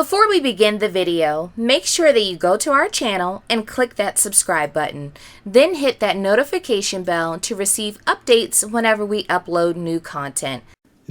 Before we begin the video, make sure that you go to our channel and click that subscribe button. Then hit that notification bell to receive updates whenever we upload new content.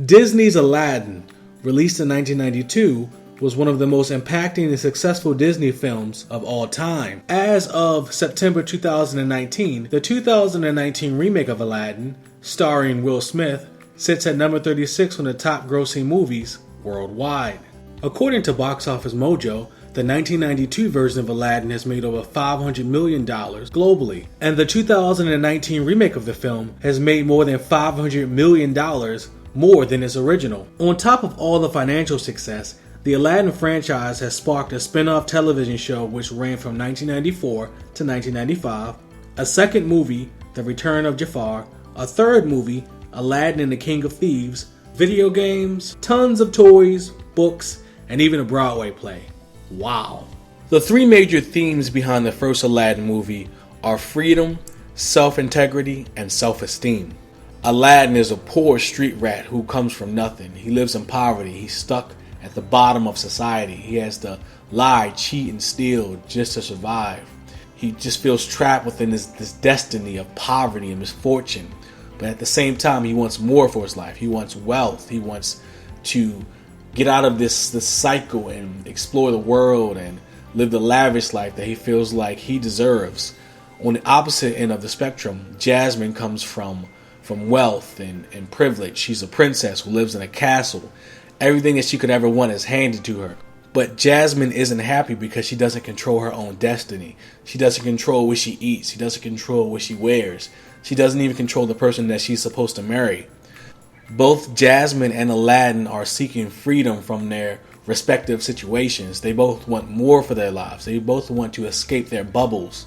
Disney's Aladdin, released in 1992, was one of the most impacting and successful Disney films of all time. As of September 2019, the 2019 remake of Aladdin, starring Will Smith, sits at number 36 on the top grossing movies worldwide. According to Box Office Mojo, the 1992 version of Aladdin has made over $500 million globally, and the 2019 remake of the film has made more than $500 million more than its original. On top of all the financial success, the Aladdin franchise has sparked a spin-off television show which ran from 1994 to 1995, a second movie, The Return of Jafar, a third movie, Aladdin and the King of Thieves, video games, tons of toys, books, and even a Broadway play. Wow. The three major themes behind the first Aladdin movie are freedom, self-integrity, and self-esteem. Aladdin is a poor street rat who comes from nothing. He lives in poverty. He's stuck at the bottom of society. He has to lie, cheat, and steal just to survive. He just feels trapped within this destiny of poverty and misfortune. But at the same time, he wants more for his life. He wants wealth. He wants to get out of this cycle and explore the world and live the lavish life that he feels like he deserves. On the opposite end of the spectrum, Jasmine comes from wealth and privilege. She's a princess who lives in a castle. Everything that she could ever want is handed to her. But Jasmine isn't happy because she doesn't control her own destiny. She doesn't control what she eats. She doesn't control what she wears. She doesn't even control the person that she's supposed to marry. Both Jasmine and Aladdin are seeking freedom from their respective situations. They both want more for their lives. They both want to escape their bubbles.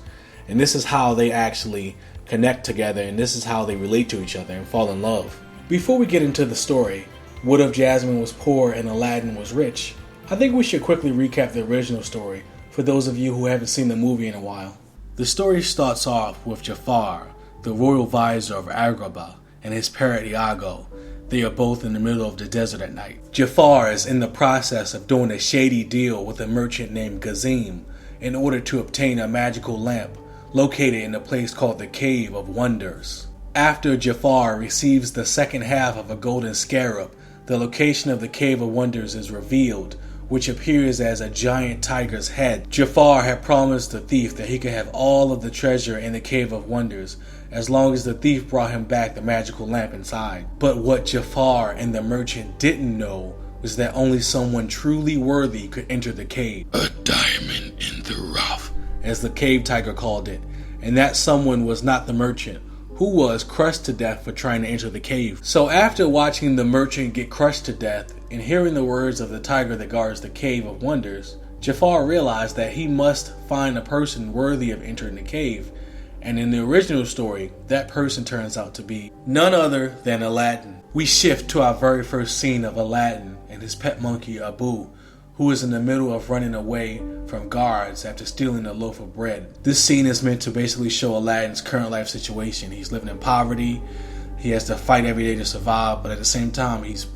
And this is how they actually connect together, and this is how they relate to each other and fall in love. Before we get into the story, what if Jasmine was poor and Aladdin was rich? I think we should quickly recap the original story for those of you who haven't seen the movie in a while. The story starts off with Jafar, the royal vizier of Agrabah, and his parrot Iago. They are both in the middle of the desert at night. Jafar is in the process of doing a shady deal with a merchant named Gazim in order to obtain a magical lamp located in a place called the Cave of Wonders. After Jafar receives the second half of a golden scarab, the location of the Cave of Wonders is revealed, which appears as a giant tiger's head. Jafar had promised the thief that he could have all of the treasure in the Cave of Wonders as long as the thief brought him back the magical lamp inside. But what Jafar and the merchant didn't know was that only someone truly worthy could enter the cave. A diamond in the rough, as the cave tiger called it. And that someone was not the merchant, who was crushed to death for trying to enter the cave. So after watching the merchant get crushed to death and hearing the words of the tiger that guards the Cave of Wonders, Jafar realized that he must find a person worthy of entering the cave. And in the original story, that person turns out to be none other than Aladdin. We shift to our very first scene of Aladdin and his pet monkey Abu, who is in the middle of running away from guards after stealing a loaf of bread. This scene is meant to basically show Aladdin's current life situation. He's living in poverty, he has to fight every day to survive, but at the same time he's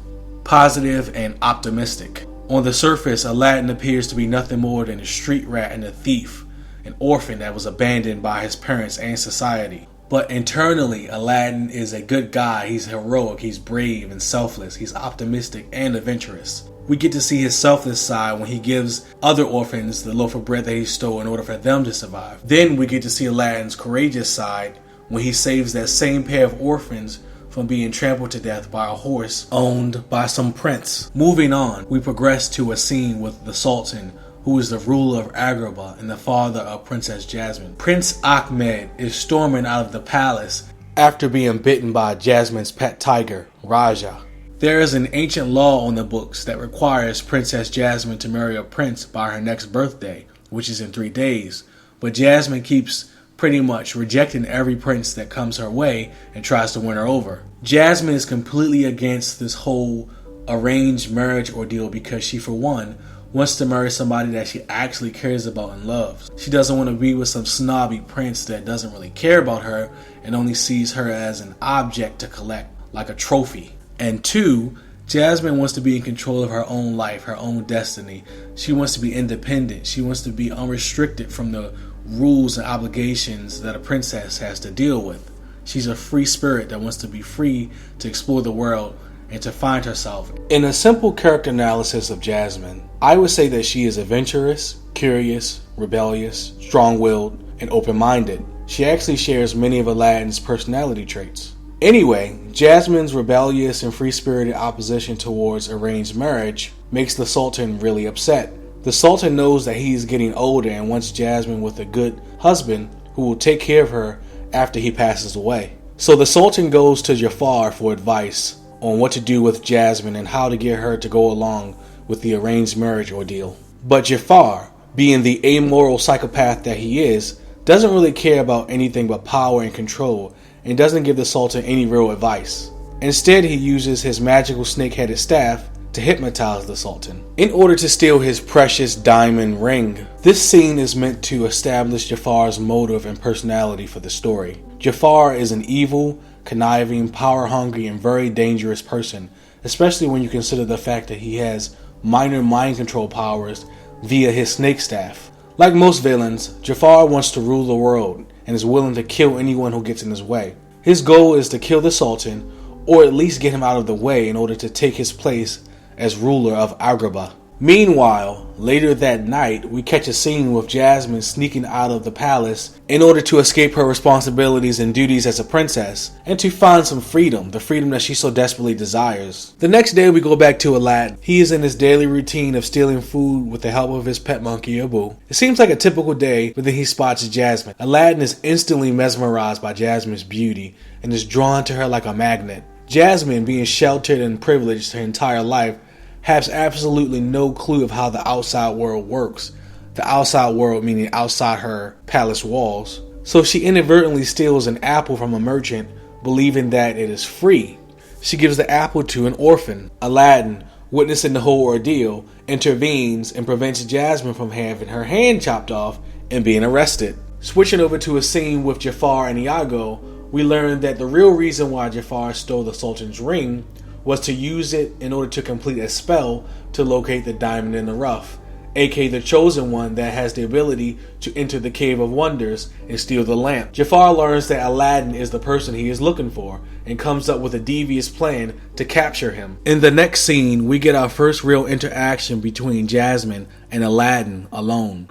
positive and optimistic. On the surface, Aladdin appears to be nothing more than a street rat and a thief, an orphan that was abandoned by his parents and society. But internally, Aladdin is a good guy. He's heroic, he's brave and selfless, he's optimistic and adventurous. We get to see his selfless side when he gives other orphans the loaf of bread that he stole in order for them to survive. Then we get to see Aladdin's courageous side when he saves that same pair of orphans from being trampled to death by a horse owned by some prince. Moving on, we progress to a scene with the Sultan, who is the ruler of Agrabah and the father of Princess Jasmine. Prince Ahmed is storming out of the palace after being bitten by Jasmine's pet tiger, Raja. There is an ancient law on the books that requires Princess Jasmine to marry a prince by her next birthday, which is in 3 days. But Jasmine keeps pretty much rejecting every prince that comes her way and tries to win her over. Jasmine is completely against this whole arranged marriage ordeal because she, for one, wants to marry somebody that she actually cares about and loves. She doesn't want to be with some snobby prince that doesn't really care about her and only sees her as an object to collect, like a trophy. And two, Jasmine wants to be in control of her own life, her own destiny. She wants to be independent. She wants to be unrestricted from the rules and obligations that a princess has to deal with. She's a free spirit that wants to be free to explore the world and to find herself. In a simple character analysis of Jasmine, I would say that she is adventurous, curious, rebellious, strong-willed, and open-minded. She actually shares many of Aladdin's personality traits. Anyway, Jasmine's rebellious and free-spirited opposition towards arranged marriage makes the Sultan really upset. The Sultan knows that he's getting older and wants Jasmine with a good husband who will take care of her after he passes away. So the Sultan goes to Jafar for advice on what to do with Jasmine and how to get her to go along with the arranged marriage ordeal. But Jafar, being the amoral psychopath that he is, doesn't really care about anything but power and control, and doesn't give the Sultan any real advice. Instead, he uses his magical snake-headed staff to hypnotize the Sultan in order to steal his precious diamond ring. This scene is meant to establish Jafar's motive and personality for the story. Jafar is an evil, conniving, power-hungry, and very dangerous person, especially when you consider the fact that he has minor mind control powers via his snake staff. Like most villains, Jafar wants to rule the world and is willing to kill anyone who gets in his way. His goal is to kill the Sultan, or at least get him out of the way in order to take his place as ruler of Agrabah. Meanwhile, later that night, we catch a scene with Jasmine sneaking out of the palace in order to escape her responsibilities and duties as a princess, and to find some freedom, the freedom that she so desperately desires. The next day we go back to Aladdin. He is in his daily routine of stealing food with the help of his pet monkey Abu. It seems like a typical day, but then he spots Jasmine. Aladdin is instantly mesmerized by Jasmine's beauty and is drawn to her like a magnet. Jasmine, being sheltered and privileged her entire life, has absolutely no clue of how the outside world works. The outside world meaning outside her palace walls. So she inadvertently steals an apple from a merchant, believing that it is free. She gives the apple to an orphan. Aladdin, witnessing the whole ordeal, intervenes and prevents Jasmine from having her hand chopped off and being arrested. Switching over to a scene with Jafar and Iago, we learn that the real reason why Jafar stole the Sultan's ring was to use it in order to complete a spell to locate the diamond in the rough, aka the chosen one that has the ability to enter the Cave of Wonders and steal the lamp. Jafar learns that Aladdin is the person he is looking for and comes up with a devious plan to capture him. In the next scene, we get our first real interaction between Jasmine and Aladdin alone.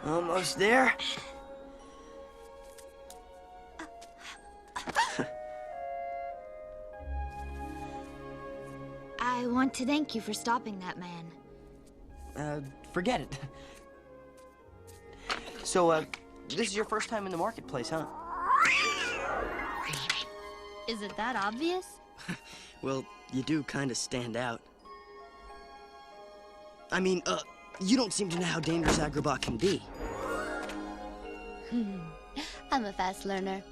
Almost there. I want to thank you for stopping that man. Forget it. So, this is your first time in the marketplace, huh? Is it that obvious? Well, you do kind of stand out. I mean, you don't seem to know how dangerous Agrabah can be. I'm a fast learner.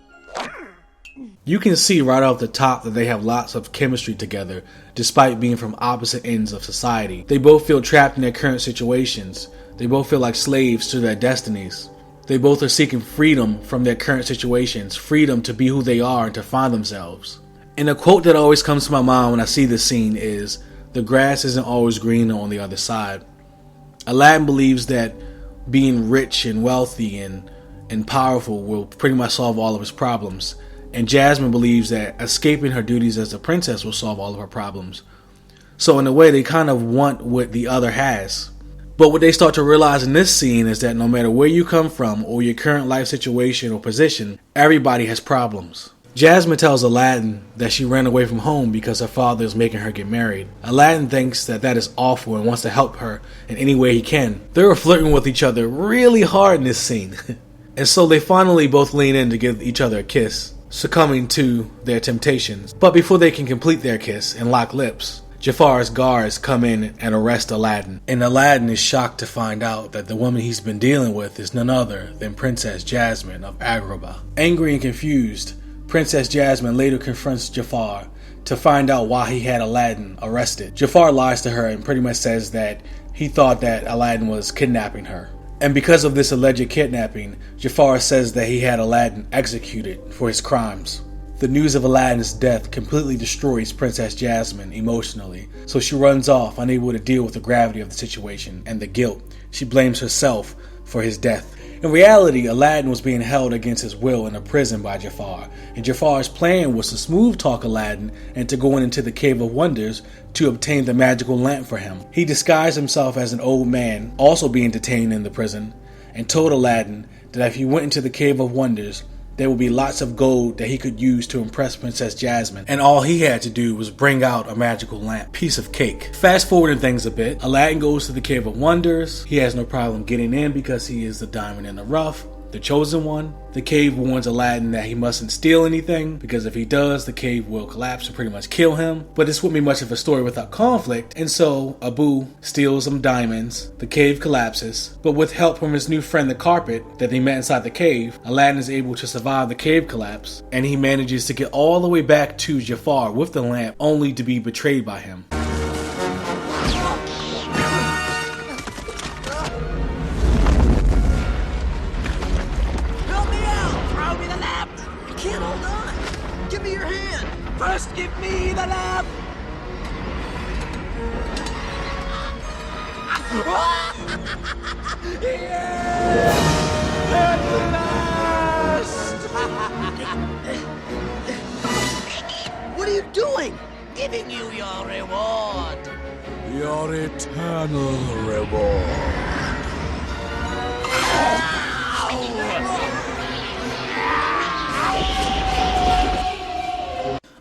You can see right off the top that they have lots of chemistry together, despite being from opposite ends of society. They both feel trapped in their current situations. They both feel like slaves to their destinies. They both are seeking freedom from their current situations, freedom to be who they are and to find themselves. And a quote that always comes to my mind when I see this scene is, "The grass isn't always greener on the other side." Aladdin believes that being rich and wealthy and powerful will pretty much solve all of his problems. And Jasmine believes that escaping her duties as a princess will solve all of her problems. So in a way, they kind of want what the other has. But what they start to realize in this scene is that no matter where you come from or your current life situation or position, everybody has problems. Jasmine tells Aladdin that she ran away from home because her father is making her get married. Aladdin thinks that that is awful and wants to help her in any way he can. They're flirting with each other really hard in this scene. And so they finally both lean in to give each other a kiss, succumbing to their temptations. But before they can complete their kiss and lock lips, Jafar's guards come in and arrest Aladdin. And Aladdin is shocked to find out that the woman he's been dealing with is none other than Princess Jasmine of Agrabah. Angry and confused, Princess Jasmine later confronts Jafar to find out why he had Aladdin arrested. Jafar lies to her and pretty much says that he thought that Aladdin was kidnapping her. And because of this alleged kidnapping, Jafar says that he had Aladdin executed for his crimes. The news of Aladdin's death completely destroys Princess Jasmine emotionally, so she runs off, unable to deal with the gravity of the situation and the guilt. She blames herself for his death. In reality, Aladdin was being held against his will in a prison by Jafar, and Jafar's plan was to smooth talk Aladdin into going into the Cave of Wonders to obtain the magical lamp for him. He disguised himself as an old man, also being detained in the prison, and told Aladdin that if he went into the Cave of Wonders, there would be lots of gold that he could use to impress Princess Jasmine, and all he had to do was bring out a magical lamp. Piece of cake. Fast forwarding things a bit, Aladdin goes to the Cave of Wonders. He has no problem getting in because he is the diamond in the rough, the chosen one. The cave warns Aladdin that he mustn't steal anything, because if he does, the cave will collapse and pretty much kill him. But this wouldn't be much of a story without conflict, and so Abu steals some diamonds, the cave collapses, but with help from his new friend the carpet that they met inside the cave, Aladdin is able to survive the cave collapse, and he manages to get all the way back to Jafar with the lamp, only to be betrayed by him. First, give me the lamp! At last! What are you doing? Giving you your reward. Your eternal reward.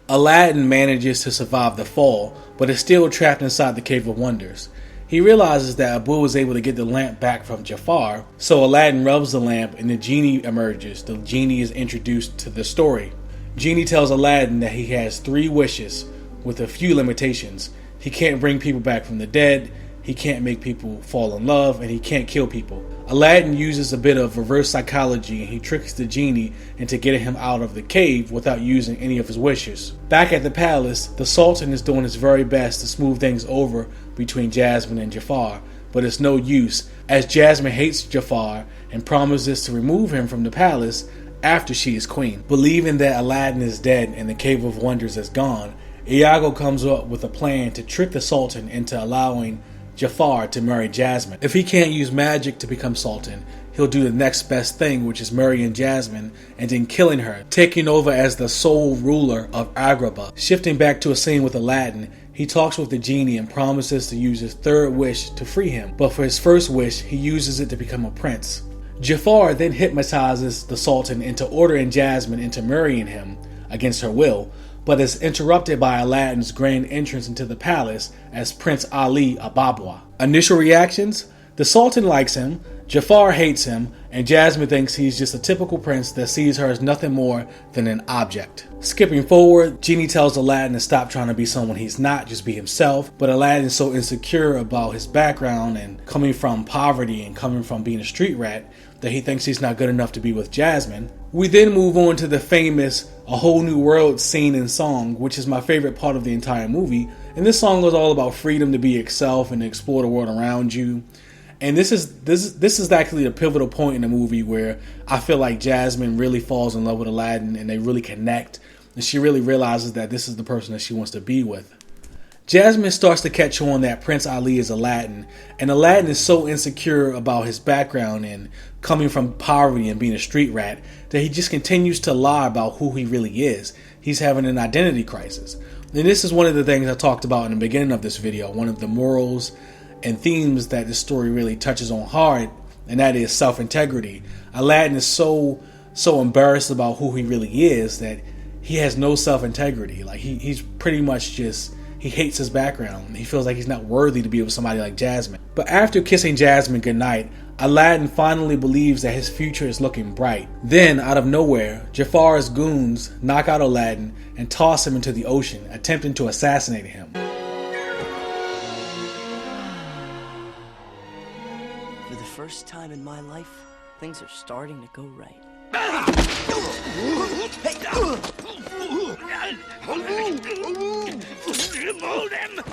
Aladdin manages to survive the fall, but is still trapped inside the Cave of Wonders. He realizes that Abu was able to get the lamp back from Jafar, so Aladdin rubs the lamp and the genie emerges. The genie is introduced to the story. Genie tells Aladdin that he has 3 wishes, with a few limitations. He can't bring people back from the dead, he can't make people fall in love, and he can't kill people. Aladdin uses a bit of reverse psychology and he tricks the genie into getting him out of the cave without using any of his wishes. Back at the palace, the Sultan is doing his very best to smooth things over between Jasmine and Jafar, but it's no use, as Jasmine hates Jafar and promises to remove him from the palace after she is queen. Believing that Aladdin is dead and the Cave of Wonders is gone, Iago comes up with a plan to trick the Sultan into allowing Jafar to marry Jasmine. If he can't use magic to become Sultan, he'll do the next best thing, which is marrying Jasmine and then killing her, taking over as the sole ruler of Agrabah. Shifting back to a scene with Aladdin, he talks with the genie and promises to use his 3rd wish to free him, but for his first wish, he uses it to become a prince. Jafar then hypnotizes the Sultan into ordering Jasmine into marrying him against her will, but is interrupted by Aladdin's grand entrance into the palace as Prince Ali Ababwa. Initial reactions? The Sultan likes him, Jafar hates him, and Jasmine thinks he's just a typical prince that sees her as nothing more than an object. Skipping forward, Genie tells Aladdin to stop trying to be someone he's not, just be himself, but Aladdin is so insecure about his background and coming from poverty and coming from being a street rat that he thinks he's not good enough to be with Jasmine. We then move on to the famous A Whole New World scene and song, which is my favorite part of the entire movie. And this song was all about freedom to be yourself and to explore the world around you. And this is actually a pivotal point in the movie where I feel like Jasmine really falls in love with Aladdin and they really connect. And she really realizes that this is the person that she wants to be with. Jasmine starts to catch on that Prince Ali is Aladdin, and Aladdin is so insecure about his background and coming from poverty and being a street rat that he just continues to lie about who he really is. He's having an identity crisis. And this is one of the things I talked about in the beginning of this video, one of the morals and themes that this story really touches on hard, and that is self-integrity. Aladdin is so embarrassed about who he really is that he has no self-integrity. Like he's pretty much just, he hates his background. He feels like he's not worthy to be with somebody like Jasmine. But after kissing Jasmine goodnight, Aladdin finally believes that his future is looking bright. Then, out of nowhere, Jafar's goons knock out Aladdin and toss him into the ocean, attempting to assassinate him. For the first time in my life, things are starting to go right. Remove them!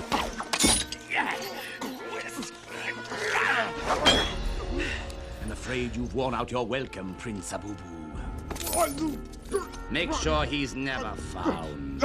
I'm afraid you've worn out your welcome, Prince Abubu. Make sure he's never found.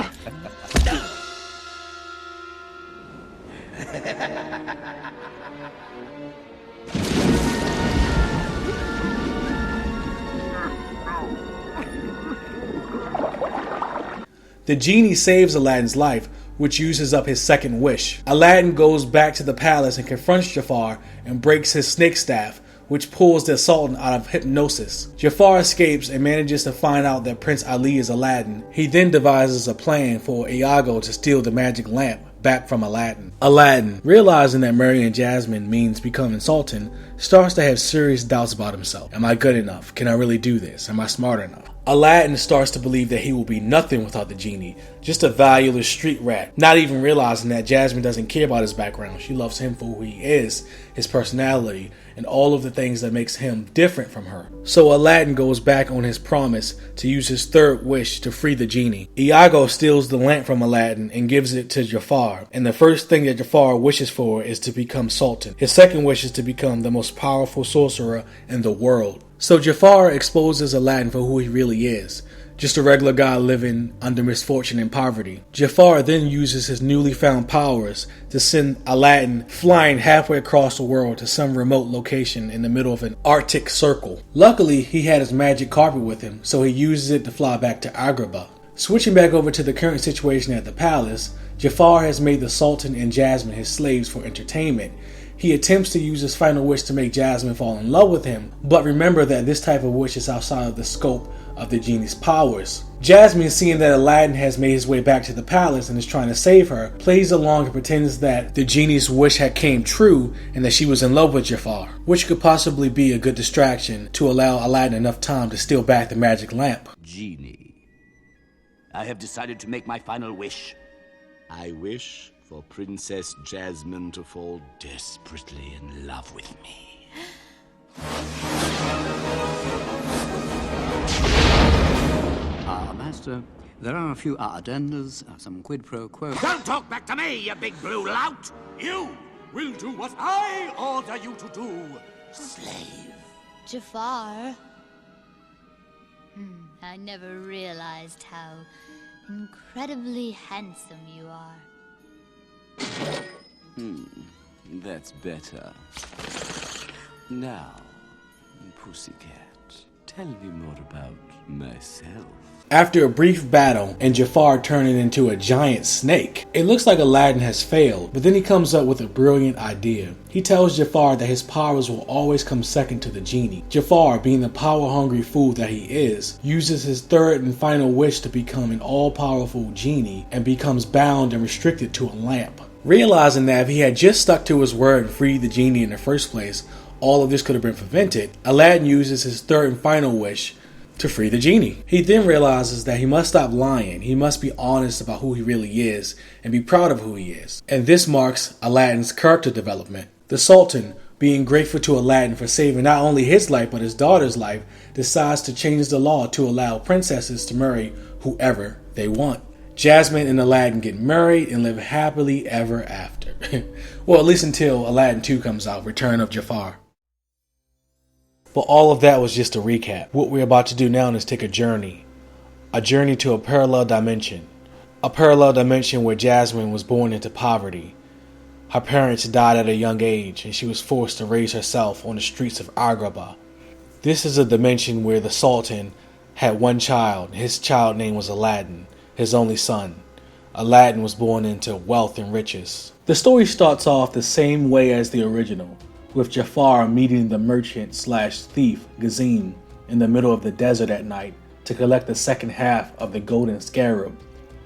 The genie saves Aladdin's life, which uses up his second wish. Aladdin goes back to the palace and confronts Jafar and breaks his snake staff, which pulls the Sultan out of hypnosis. Jafar escapes and manages to find out that Prince Ali is Aladdin. He then devises a plan for Iago to steal the magic lamp back from Aladdin. Aladdin, realizing that marrying Jasmine means becoming Sultan, starts to have serious doubts about himself. Am I good enough? Can I really do this? Am I smart enough? Aladdin starts to believe that he will be nothing without the genie, just a valueless street rat, not even realizing that Jasmine doesn't care about his background. She loves him for who he is, his personality, and all of the things that makes him different from her. So Aladdin goes back on his promise to use his third wish to free the genie. Iago steals the lamp from Aladdin and gives it to Jafar, and the first thing that Jafar wishes for is to become Sultan. His second wish is to become the most powerful sorcerer in the world. So Jafar exposes Aladdin for who he really is, just a regular guy living under misfortune and poverty. Jafar then uses his newly found powers to send Aladdin flying halfway across the world to some remote location in the middle of an Arctic circle. Luckily, he had his magic carpet with him, so he uses it to fly back to Agrabah. Switching back over to the current situation at the palace, Jafar has made the Sultan and Jasmine his slaves for entertainment. He attempts to use his final wish to make Jasmine fall in love with him, but remember that this type of wish is outside of the scope of the genie's powers. Jasmine, seeing that Aladdin has made his way back to the palace and is trying to save her, plays along and pretends that the genie's wish had came true and that she was in love with Jafar, which could possibly be a good distraction to allow Aladdin enough time to steal back the magic lamp. Genie, I have decided to make my final wish. I wish for Princess Jasmine to fall desperately in love with me. Master, there are a few addendas, some quid pro quo. Don't talk back to me, you big blue lout! You will do what I order you to do, slave. Jafar. I never realized how incredibly handsome you are. That's better. Now, pussycat, tell me more about myself. After a brief battle and Jafar turning into a giant snake, it looks like Aladdin has failed, but then he comes up with a brilliant idea. He tells Jafar that his powers will always come second to the genie. Jafar, being the power-hungry fool that he is, uses his third and final wish to become an all-powerful genie and becomes bound and restricted to a lamp. Realizing that if he had just stuck to his word and freed the genie in the first place, all of this could have been prevented, Aladdin uses his third and final wish to free the genie. He then realizes that he must stop lying. He must be honest about who he really is and be proud of who he is. And this marks Aladdin's character development. The Sultan, being grateful to Aladdin for saving not only his life but his daughter's life, decides to change the law to allow princesses to marry whoever they want. Jasmine and Aladdin get married and live happily ever after. Well, at least until Aladdin 2 comes out, Return of Jafar. But all of that was just a recap. What we're about to do now is take a journey to a parallel dimension. A parallel dimension where Jasmine was born into poverty. Her parents died at a young age and she was forced to raise herself on the streets of Agrabah. This is a dimension where the Sultan had one child. His child name was Aladdin, his only son. Aladdin was born into wealth and riches. The story starts off the same way as the original, with Jafar meeting the merchant/thief Gazim in the middle of the desert at night to collect the second half of the golden scarab,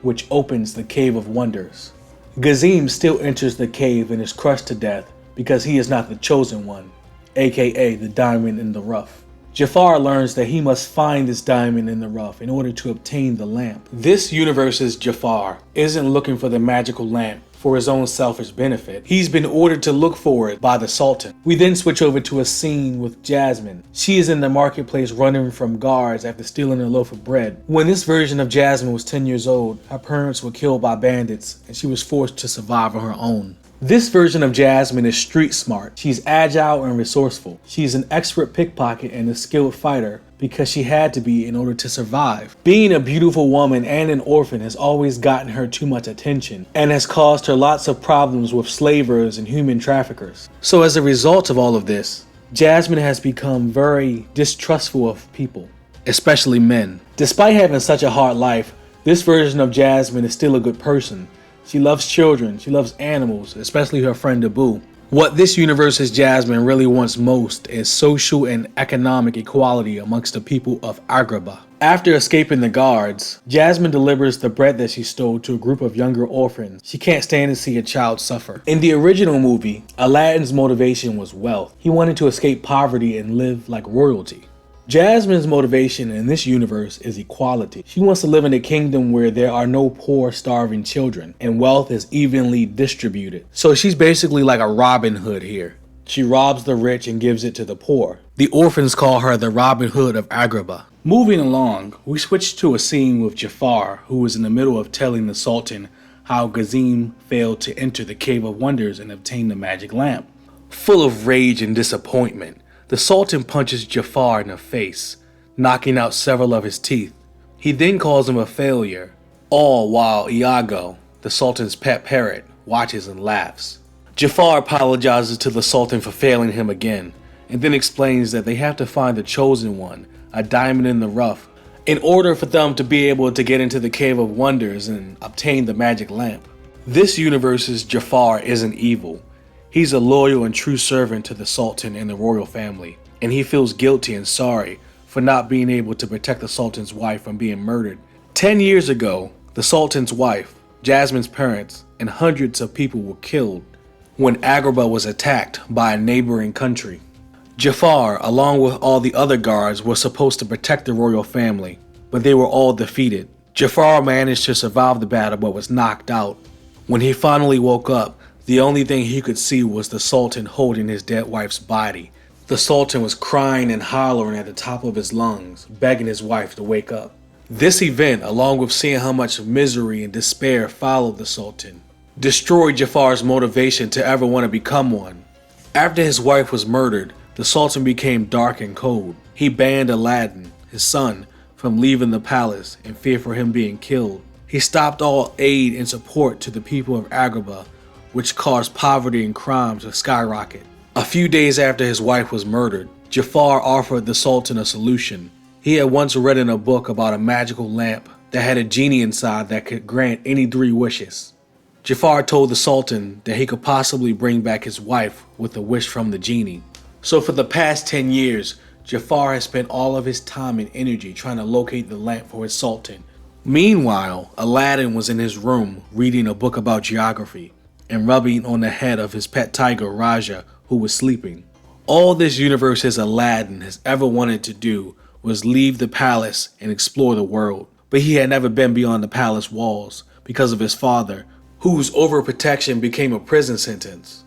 which opens the Cave of Wonders. Gazim still enters the cave and is crushed to death because he is not the chosen one, aka the diamond in the rough. Jafar learns that he must find this diamond in the rough in order to obtain the lamp. This universe's Jafar isn't looking for the magical lamp for his own selfish benefit. He's been ordered to look for it by the Sultan. We then switch over to a scene with Jasmine. She is in the marketplace running from guards after stealing a loaf of bread. When this version of Jasmine was 10 years old, her parents were killed by bandits and she was forced to survive on her own. This version of Jasmine is street smart. She's agile and resourceful. She's an expert pickpocket and a skilled fighter, because she had to be in order to survive. Being a beautiful woman and an orphan has always gotten her too much attention and has caused her lots of problems with slavers and human traffickers. So as a result of all of this, Jasmine has become very distrustful of people, especially men. Despite having such a hard life, this version of Jasmine is still a good person. She loves children, she loves animals, especially her friend Abu. What this universe's Jasmine really wants most is social and economic equality amongst the people of Agrabah. After escaping the guards, Jasmine delivers the bread that she stole to a group of younger orphans. She can't stand to see a child suffer. In the original movie, Aladdin's motivation was wealth. He wanted to escape poverty and live like royalty. Jasmine's motivation in this universe is equality. She wants to live in a kingdom where there are no poor, starving children, and wealth is evenly distributed. So she's basically like a Robin Hood here. She robs the rich and gives it to the poor. The orphans call her the Robin Hood of Agrabah. Moving along, we switch to a scene with Jafar, who is in the middle of telling the Sultan how Gazim failed to enter the Cave of Wonders and obtain the magic lamp. Full of rage and disappointment, the Sultan punches Jafar in the face, knocking out several of his teeth. He then calls him a failure, all while Iago, the Sultan's pet parrot, watches and laughs. Jafar apologizes to the Sultan for failing him again, and then explains that they have to find the chosen one, a diamond in the rough, in order for them to be able to get into the Cave of Wonders and obtain the magic lamp. This universe's Jafar isn't evil. He's a loyal and true servant to the Sultan and the royal family, and he feels guilty and sorry for not being able to protect the Sultan's wife from being murdered. 10 years ago, the Sultan's wife, Jasmine's parents, and hundreds of people were killed when Agrabah was attacked by a neighboring country. Jafar, along with all the other guards, were supposed to protect the royal family, but they were all defeated. Jafar managed to survive the battle but was knocked out. When he finally woke up, the only thing he could see was the Sultan holding his dead wife's body. The Sultan was crying and hollering at the top of his lungs, begging his wife to wake up. This event, along with seeing how much misery and despair followed the Sultan, destroyed Jafar's motivation to ever want to become one. After his wife was murdered, the Sultan became dark and cold. He banned Aladdin, his son, from leaving the palace in fear for him being killed. He stopped all aid and support to the people of Agrabah, which caused poverty and crime to skyrocket. A few days after his wife was murdered, Jafar offered the Sultan a solution. He had once read in a book about a magical lamp that had a genie inside that could grant any 3 wishes. Jafar told the Sultan that he could possibly bring back his wife with a wish from the genie. So for the past 10 years, Jafar has spent all of his time and energy trying to locate the lamp for his Sultan. Meanwhile, Aladdin was in his room reading a book about geography and rubbing on the head of his pet tiger Raja, who was sleeping. All this universe's Aladdin has ever wanted to do was leave the palace and explore the world, but he had never been beyond the palace walls because of his father, whose overprotection became a prison sentence.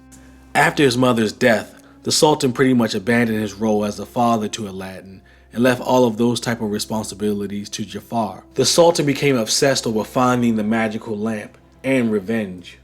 After his mother's death, the Sultan pretty much abandoned his role as a father to Aladdin and left all of those type of responsibilities to Jafar. The Sultan became obsessed over finding the magical lamp and revenge.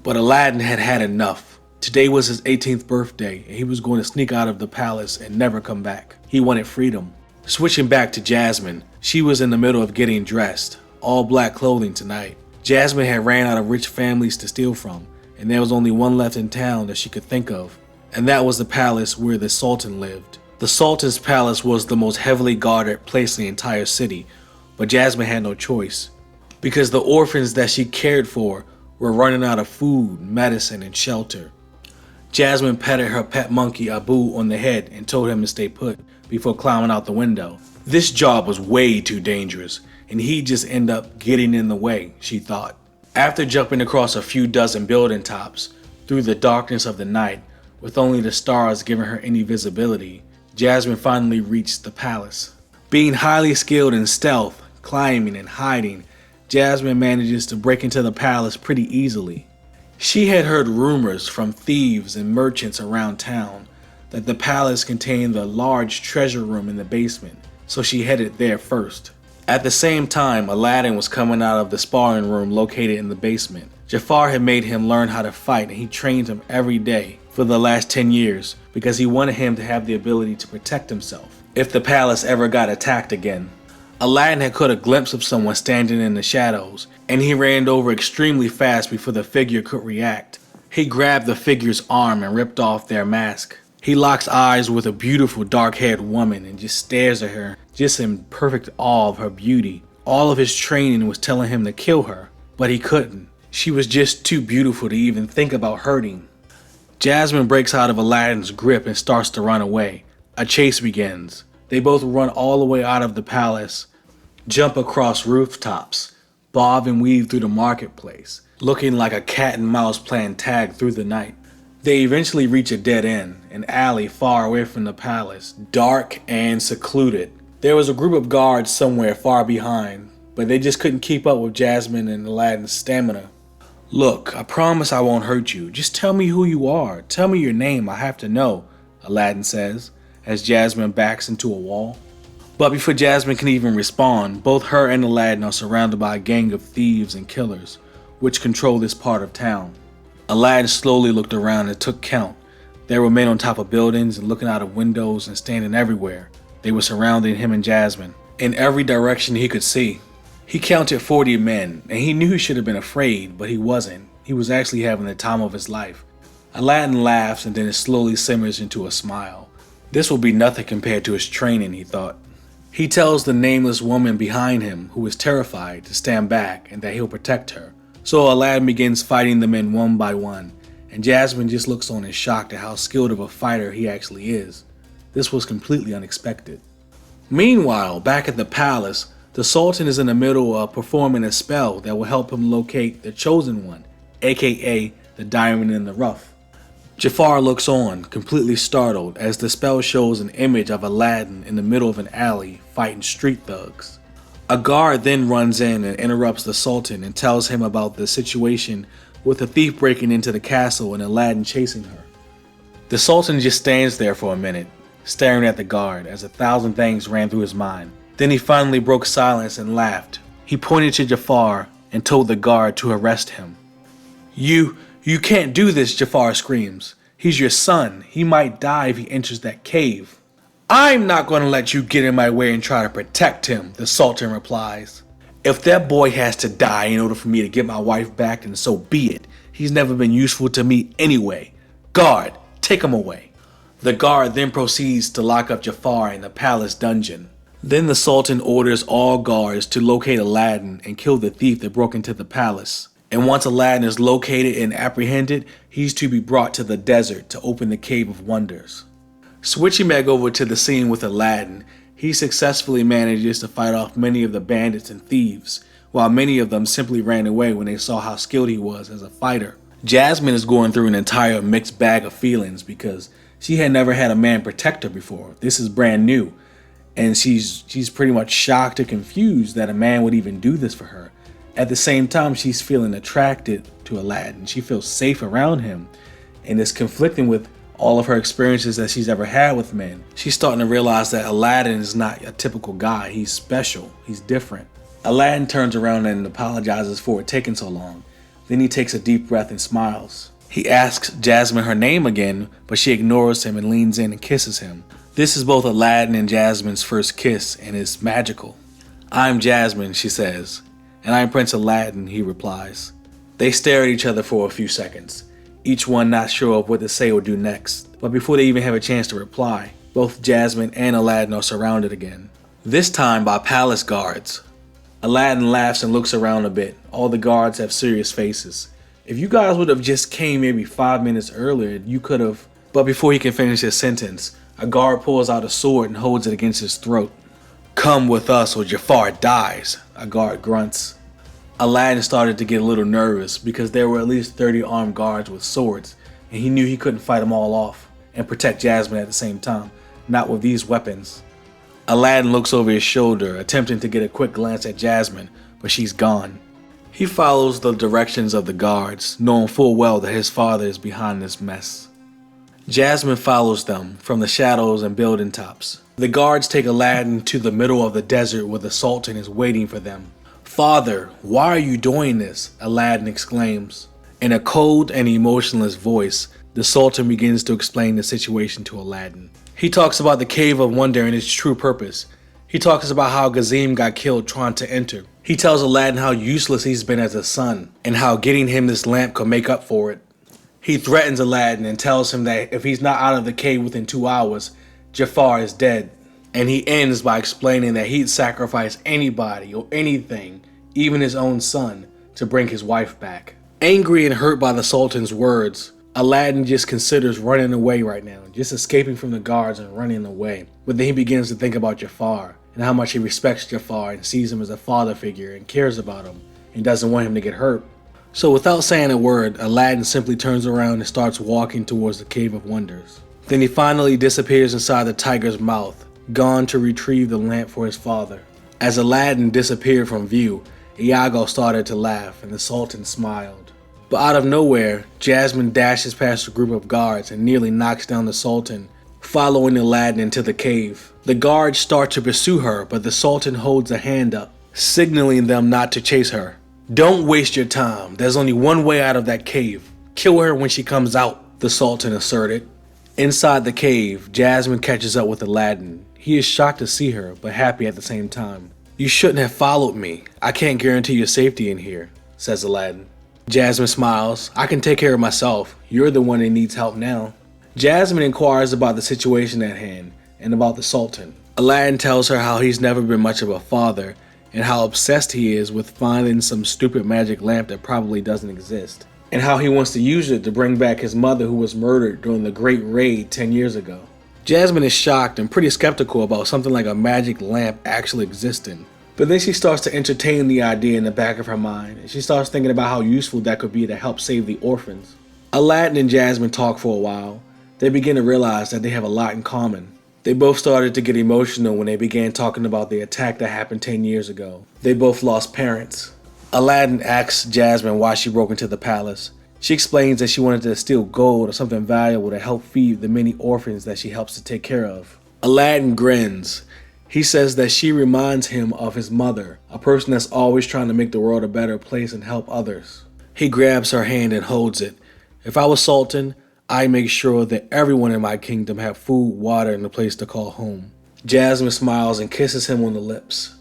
But Aladdin had had enough. Today was his 18th birthday and he was going to sneak out of the palace and never come back. He wanted freedom. Switching back to Jasmine, she was in the middle of getting dressed, all black clothing tonight. Jasmine had ran out of rich families to steal from, and there was only one left in town that she could think of, and that was the palace where the Sultan lived. The Sultan's palace was the most heavily guarded place in the entire city, but Jasmine had no choice, because the orphans that she cared for were running out of food, medicine, and shelter. Jasmine patted her pet monkey Abu on the head and told him to stay put before climbing out the window. This job was way too dangerous, and he'd just end up getting in the way, she thought. After jumping across a few dozen building tops, through the darkness of the night, with only the stars giving her any visibility, Jasmine finally reached the palace. Being highly skilled in stealth, climbing, and hiding, Jasmine manages to break into the palace pretty easily. She had heard rumors from thieves and merchants around town that the palace contained a large treasure room in the basement, so she headed there first. At the same time, Aladdin was coming out of the sparring room located in the basement. Jafar had made him learn how to fight, and he trained him every day for the last 10 years because he wanted him to have the ability to protect himself. if the palace ever got attacked again. Aladdin had caught a glimpse of someone standing in the shadows, and he ran over extremely fast before the figure could react. He grabbed the figure's arm and ripped off their mask. He locks eyes with a beautiful dark-haired woman and just stares at her, just in perfect awe of her beauty. All of his training was telling him to kill her, but he couldn't. She was just too beautiful to even think about hurting. Jasmine breaks out of Aladdin's grip and starts to run away. A chase begins. They both run all the way out of the palace, jump across rooftops, bob and weave through the marketplace, looking like a cat and mouse playing tag through the night. They eventually reach a dead end, an alley far away from the palace, dark and secluded. There was a group of guards somewhere far behind, but they just couldn't keep up with Jasmine and Aladdin's stamina. "Look, I promise I won't hurt you. Just tell me who you are. Tell me your name, I have to know," Aladdin says, as Jasmine backs into a wall. But before Jasmine can even respond, both her and Aladdin are surrounded by a gang of thieves and killers, which control this part of town. Aladdin slowly looked around and took count. There were men on top of buildings and looking out of windows and standing everywhere. They were surrounding him and Jasmine, in every direction he could see. He counted 40 men, and he knew he should have been afraid, but he wasn't. He was actually having the time of his life. Aladdin laughs and then it slowly simmers into a smile. This will be nothing compared to his training, he thought. He tells the nameless woman behind him, who is terrified, to stand back and that he'll protect her. So Aladdin begins fighting the men one by one, and Jasmine just looks on in shock at how skilled of a fighter he actually is. This was completely unexpected. Meanwhile, back at the palace, the Sultan is in the middle of performing a spell that will help him locate the Chosen One, aka the Diamond in the Rough. Jafar looks on, completely startled, as the spell shows an image of Aladdin in the middle of an alley fighting street thugs. A guard then runs in and interrupts the Sultan and tells him about the situation with a thief breaking into the castle and Aladdin chasing her. The Sultan just stands there for a minute, staring at the guard as 1,000 things ran through his mind. Then he finally broke silence and laughed. He pointed to Jafar and told the guard to arrest him. You can't do this," Jafar screams. "He's your son. He might die if he enters that cave." "I'm not going to let you get in my way and try to protect him," the Sultan replies. "If that boy has to die in order for me to get my wife back, then so be it. He's never been useful to me anyway. Guard, take him away." The guard then proceeds to lock up Jafar in the palace dungeon. Then the Sultan orders all guards to locate Aladdin and kill the thief that broke into the palace. And once Aladdin is located and apprehended, he's to be brought to the desert to open the Cave of Wonders. Switching back over to the scene with Aladdin, he successfully manages to fight off many of the bandits and thieves, while many of them simply ran away when they saw how skilled he was as a fighter. Jasmine is going through an entire mixed bag of feelings because she had never had a man protect her before. This is brand new, and she's pretty much shocked and confused that a man would even do this for her. At the same time, she's feeling attracted to Aladdin. She feels safe around him, and it's conflicting with all of her experiences that she's ever had with men. She's starting to realize that Aladdin is not a typical guy. He's special. He's different. Aladdin turns around and apologizes for it taking so long. Then he takes a deep breath and smiles. He asks Jasmine her name again, but she ignores him and leans in and kisses him. This is both Aladdin and Jasmine's first kiss, and it's magical. "I'm Jasmine," she says. "And I'm Prince Aladdin," he replies. They stare at each other for a few seconds, each one not sure of what to say or do next. But before they even have a chance to reply, both Jasmine and Aladdin are surrounded again, this time by palace guards. Aladdin laughs and looks around a bit. All the guards have serious faces. "If you guys would have just came maybe 5 minutes earlier, you could have..." But before he can finish his sentence, a guard pulls out a sword and holds it against his throat. "Come with us or Jafar dies," a guard grunts. Aladdin started to get a little nervous because there were at least 30 armed guards with swords, and he knew he couldn't fight them all off and protect Jasmine at the same time, not with these weapons. Aladdin looks over his shoulder, attempting to get a quick glance at Jasmine, but she's gone. He follows the directions of the guards, knowing full well that his father is behind this mess. Jasmine follows them from the shadows and building tops. The guards take Aladdin to the middle of the desert where the Sultan is waiting for them. "Father, why are you doing this?" Aladdin exclaims. In a cold and emotionless voice, the Sultan begins to explain the situation to Aladdin. He talks about the Cave of Wonder and its true purpose. He talks about how Gazim got killed trying to enter. He tells Aladdin how useless he's been as a son, and how getting him this lamp could make up for it. He threatens Aladdin and tells him that if he's not out of the cave within 2 hours, Jafar is dead. And he ends by explaining that he'd sacrifice anybody or anything, even his own son, to bring his wife back. Angry and hurt by the Sultan's words, Aladdin just considers running away right now, just escaping from the guards and running away. But then he begins to think about Jafar and how much he respects Jafar and sees him as a father figure and cares about him and doesn't want him to get hurt. So without saying a word, Aladdin simply turns around and starts walking towards the Cave of Wonders. Then he finally disappears inside the tiger's mouth, gone to retrieve the lamp for his father. As Aladdin disappeared from view, Iago started to laugh and the Sultan smiled. But out of nowhere, Jasmine dashes past a group of guards and nearly knocks down the Sultan, following Aladdin into the cave. The guards start to pursue her, but the Sultan holds a hand up, signaling them not to chase her. "Don't waste your time. There's only one way out of that cave. Kill her when she comes out," the Sultan asserted. Inside the cave, Jasmine catches up with Aladdin. He is shocked to see her, but happy at the same time. "You shouldn't have followed me. I can't guarantee your safety in here," says Aladdin. Jasmine smiles. "I can take care of myself. You're the one that needs help now." Jasmine inquires about the situation at hand and about the Sultan. Aladdin tells her how he's never been much of a father and how obsessed he is with finding some stupid magic lamp that probably doesn't exist, and how he wants to use it to bring back his mother who was murdered during the Great Raid 10 years ago. Jasmine is shocked and pretty skeptical about something like a magic lamp actually existing. But then she starts to entertain the idea in the back of her mind, and she starts thinking about how useful that could be to help save the orphans. Aladdin and Jasmine talk for a while. They begin to realize that they have a lot in common. They both started to get emotional when they began talking about the attack that happened 10 years ago. They both lost parents. Aladdin asks Jasmine why she broke into the palace. She explains that she wanted to steal gold or something valuable to help feed the many orphans that she helps to take care of. Aladdin grins. He says that she reminds him of his mother, a person that's always trying to make the world a better place and help others. He grabs her hand and holds it. "If I was Sultan, I'd make sure that everyone in my kingdom have food, water, and a place to call home." Jasmine smiles and kisses him on the lips.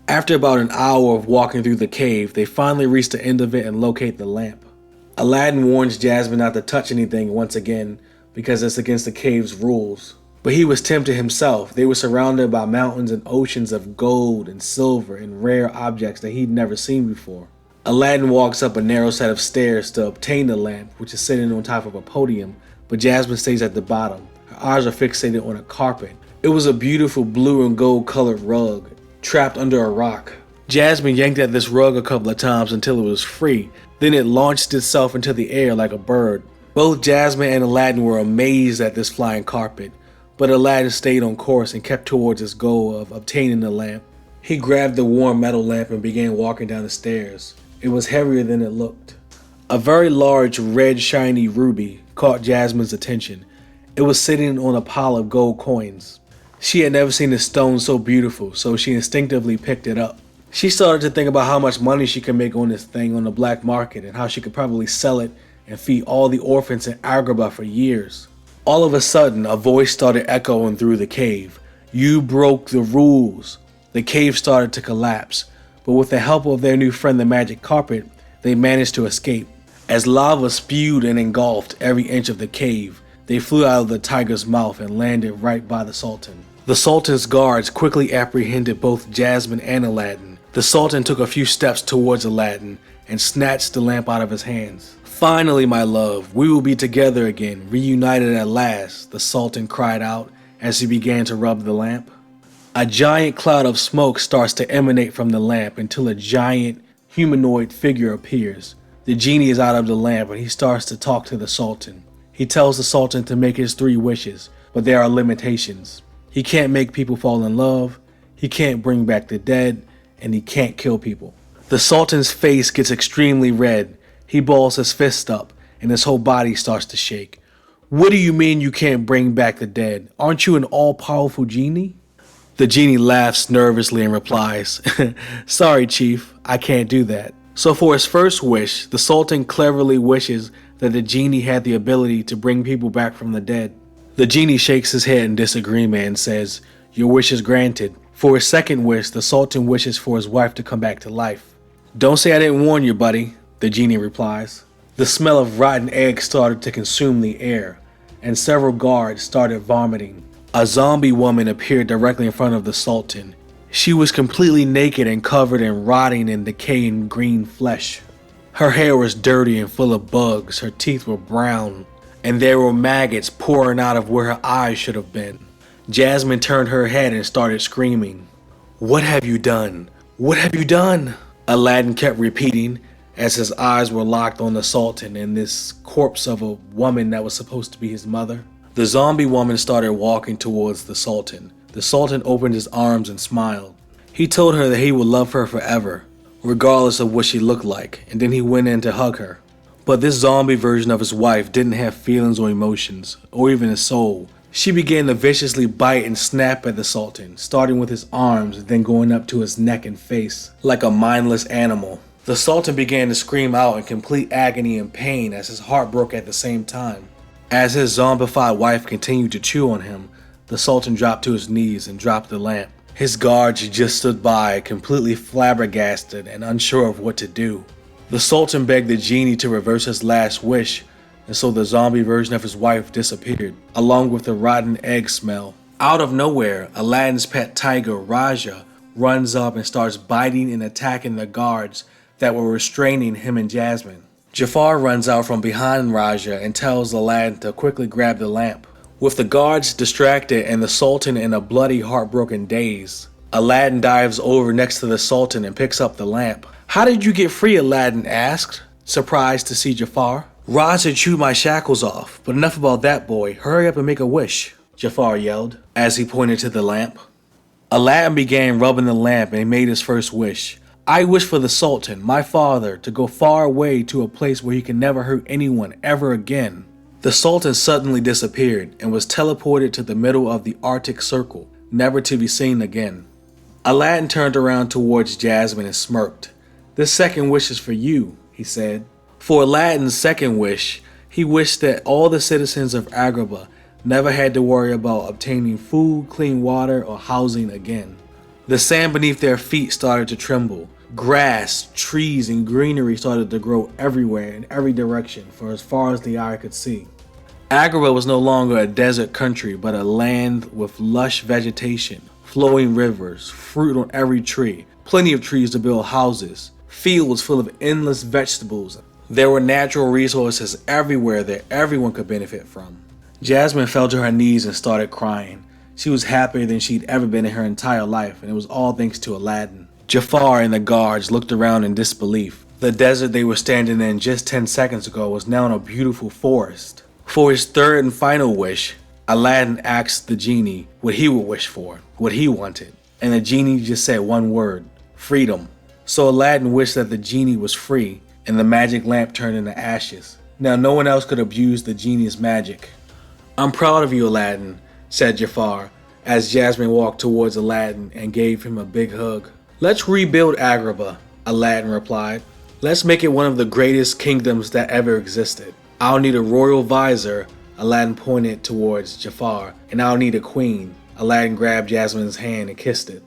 After about an hour of walking through the cave, they finally reach the end of it and locate the lamp. Aladdin warns Jasmine not to touch anything once again because it's against the cave's rules. But he was tempted himself. They were surrounded by mountains and oceans of gold and silver and rare objects that he'd never seen before. Aladdin walks up a narrow set of stairs to obtain the lamp, which is sitting on top of a podium, but Jasmine stays at the bottom. Her eyes are fixated on a carpet. It was a beautiful blue and gold colored rug, trapped under a rock. Jasmine yanked at this rug a couple of times until it was free. Then it launched itself into the air like a bird. Both Jasmine and Aladdin were amazed at this flying carpet, but Aladdin stayed on course and kept towards his goal of obtaining the lamp. He grabbed the warm metal lamp and began walking down the stairs. It was heavier than it looked. A very large red shiny ruby caught Jasmine's attention. It was sitting on a pile of gold coins. She had never seen a stone so beautiful, so she instinctively picked it up. She started to think about how much money she could make on this thing on the black market and how she could probably sell it and feed all the orphans in Agrabah for years. All of a sudden, a voice started echoing through the cave. "You broke the rules." The cave started to collapse, but with the help of their new friend the magic carpet, they managed to escape. As lava spewed and engulfed every inch of the cave, they flew out of the tiger's mouth and landed right by the Sultan. The Sultan's guards quickly apprehended both Jasmine and Aladdin. The Sultan took a few steps towards Aladdin and snatched the lamp out of his hands. "Finally, my love, we will be together again, reunited at last," the Sultan cried out as he began to rub the lamp. A giant cloud of smoke starts to emanate from the lamp until a giant humanoid figure appears. The genie is out of the lamp and he starts to talk to the Sultan. He tells the Sultan to make his 3 wishes, but there are limitations. He can't make people fall in love, he can't bring back the dead, and he can't kill people. The Sultan's face gets extremely red. He balls his fist up, and his whole body starts to shake. "What do you mean you can't bring back the dead? Aren't you an all-powerful genie?" The genie laughs nervously and replies, "Sorry, Chief, I can't do that." So for his first wish, the Sultan cleverly wishes that the genie had the ability to bring people back from the dead. The genie shakes his head in disagreement and says, "Your wish is granted." For his second wish, the Sultan wishes for his wife to come back to life. "Don't say I didn't warn you, buddy," the genie replies. The smell of rotten eggs started to consume the air, and several guards started vomiting. A zombie woman appeared directly in front of the Sultan. She was completely naked and covered in rotting and decaying green flesh. Her hair was dirty and full of bugs, her teeth were brown, and there were maggots pouring out of where her eyes should have been. Jasmine turned her head and started screaming. "What have you done? What have you done?" Aladdin kept repeating as his eyes were locked on the Sultan and this corpse of a woman that was supposed to be his mother. The zombie woman started walking towards the Sultan. The Sultan opened his arms and smiled. He told her that he would love her forever, regardless of what she looked like, and then he went in to hug her. But this zombie version of his wife didn't have feelings or emotions, or even a soul. She began to viciously bite and snap at the Sultan, starting with his arms and then going up to his neck and face, like a mindless animal. The Sultan began to scream out in complete agony and pain as his heart broke at the same time. As his zombified wife continued to chew on him, the Sultan dropped to his knees and dropped the lamp. His guards just stood by, completely flabbergasted and unsure of what to do. The Sultan begged the genie to reverse his last wish, and so the zombie version of his wife disappeared, along with the rotten egg smell. Out of nowhere, Aladdin's pet tiger, Raja, runs up and starts biting and attacking the guards that were restraining him and Jasmine. Jafar runs out from behind Raja and tells Aladdin to quickly grab the lamp. With the guards distracted and the Sultan in a bloody, heartbroken daze, Aladdin dives over next to the Sultan and picks up the lamp. "How did you get free?" Aladdin asked, surprised to see Jafar. "Raja chewed my shackles off, but enough about that, boy. Hurry up and make a wish," Jafar yelled as he pointed to the lamp. Aladdin began rubbing the lamp and he made his first wish. "I wish for the Sultan, my father, to go far away to a place where he can never hurt anyone ever again." The Sultan suddenly disappeared and was teleported to the middle of the Arctic Circle, never to be seen again. Aladdin turned around towards Jasmine and smirked. "This second wish is for you," he said. For Aladdin's second wish, he wished that all the citizens of Agrabah never had to worry about obtaining food, clean water, or housing again. The sand beneath their feet started to tremble. Grass, trees, and greenery started to grow everywhere in every direction for as far as the eye could see. Agrabah was no longer a desert country, but a land with lush vegetation, flowing rivers, fruit on every tree, plenty of trees to build houses, fields full of endless vegetables. There were natural resources everywhere that everyone could benefit from. Jasmine fell to her knees and started crying. She was happier than she'd ever been in her entire life, and it was all thanks to Aladdin. Jafar and the guards looked around in disbelief. The desert they were standing in just 10 seconds ago was now in a beautiful forest. For his third and final wish, Aladdin asked the genie what he would wish for, what he wanted. And the genie just said one word: freedom. So Aladdin wished that the genie was free, and the magic lamp turned into ashes. Now no one else could abuse the genie's magic. "I'm proud of you, Aladdin," said Jafar, as Jasmine walked towards Aladdin and gave him a big hug. "Let's rebuild Agrabah," Aladdin replied. "Let's make it one of the greatest kingdoms that ever existed. I'll need a royal visor," Aladdin pointed towards Jafar, "and I'll need a queen." Aladdin grabbed Jasmine's hand and kissed it.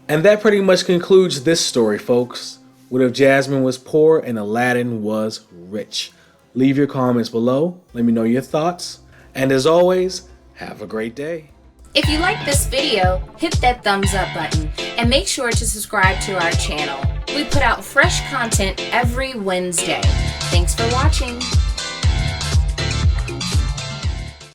And that pretty much concludes this story, folks. What if Jasmine was poor and Aladdin was rich? Leave your comments below. Let me know your thoughts. And as always, have a great day. If you like this video, hit that thumbs up button and make sure to subscribe to our channel. We put out fresh content every Wednesday. Thanks for watching.